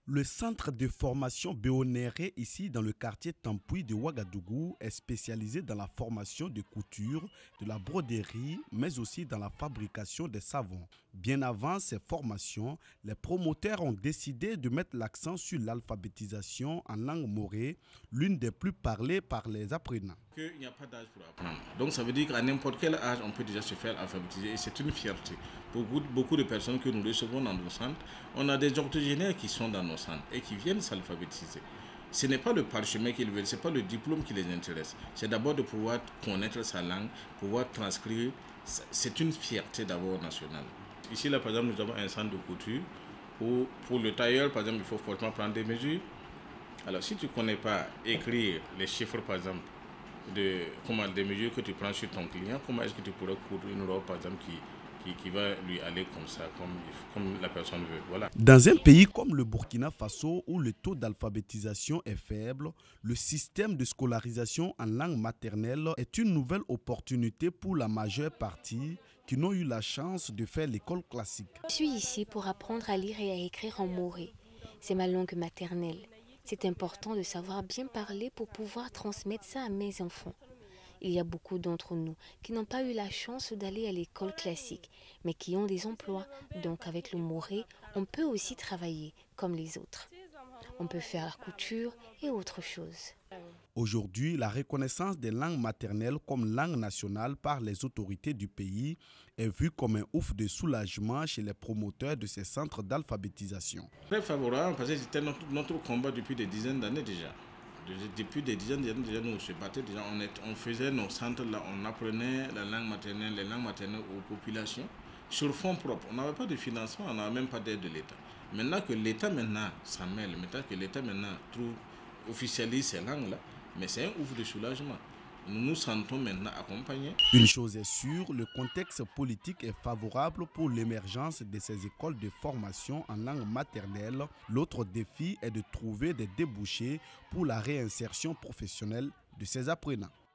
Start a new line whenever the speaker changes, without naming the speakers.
Le centre de formation Béonéré, ici dans le quartier Tampuy de Ouagadougou, est spécialisé dans la formation de couture, de la broderie, mais aussi dans la fabrication des savons. Bien avant ces formations, les promoteurs ont décidé de mettre l'accent sur l'alphabétisation en langue morée, l'une des plus parlées par les apprenants.
Il n'y a pas d'âge pour apprendre. Donc ça veut dire qu'à n'importe quel âge, on peut déjà se faire alphabétiser et c'est une fierté. Pour beaucoup de personnes que nous recevons dans nos centres, on a des octogénaires qui sont dans nos centres et qui viennent s'alphabétiser. Ce n'est pas le parchemin qu'ils veulent, ce n'est pas le diplôme qui les intéresse. C'est d'abord de pouvoir connaître sa langue, pouvoir transcrire. C'est une fierté d'abord nationale. Ici, là, par exemple, nous avons un centre de couture où, pour le tailleur, par exemple, il faut forcément prendre des mesures. Alors, si tu ne connais pas écrire les chiffres, par exemple, des mesures que tu prends sur ton client, comment est-ce que tu pourrais coudre une robe, par exemple, qui va lui aller comme ça, comme la personne veut. Voilà.
Dans un pays comme le Burkina Faso, où le taux d'alphabétisation est faible, le système de scolarisation en langue maternelle est une nouvelle opportunité pour la majeure partie qui n'ont eu la chance de faire l'école classique.
Je suis ici pour apprendre à lire et à écrire en moré. C'est ma langue maternelle. C'est important de savoir bien parler pour pouvoir transmettre ça à mes enfants. Il y a beaucoup d'entre nous qui n'ont pas eu la chance d'aller à l'école classique, mais qui ont des emplois. Donc avec le moré, on peut aussi travailler comme les autres. On peut faire la couture et autre chose.
Aujourd'hui, la reconnaissance des langues maternelles comme langue nationale par les autorités du pays est vue comme un ouf de soulagement chez les promoteurs de ces centres d'alphabétisation.
Très favorable parce que c'était notre combat depuis des dizaines d'années déjà. Depuis des dizaines d'années déjà, nous se battions déjà, on faisait nos centres là, on apprenait la langue maternelle, les langues maternelles aux populations sur fonds propres. On n'avait pas de financement, on n'avait même pas d'aide de l'État. Maintenant que l'État s'en mêle, maintenant que l'État officialise ces langues là, mais c'est un ouf de soulagement. Nous nous sentons maintenant accompagnés.
Une chose est sûre, le contexte politique est favorable pour l'émergence de ces écoles de formation en langue maternelle. L'autre défi est de trouver des débouchés pour la réinsertion professionnelle de ces apprenants.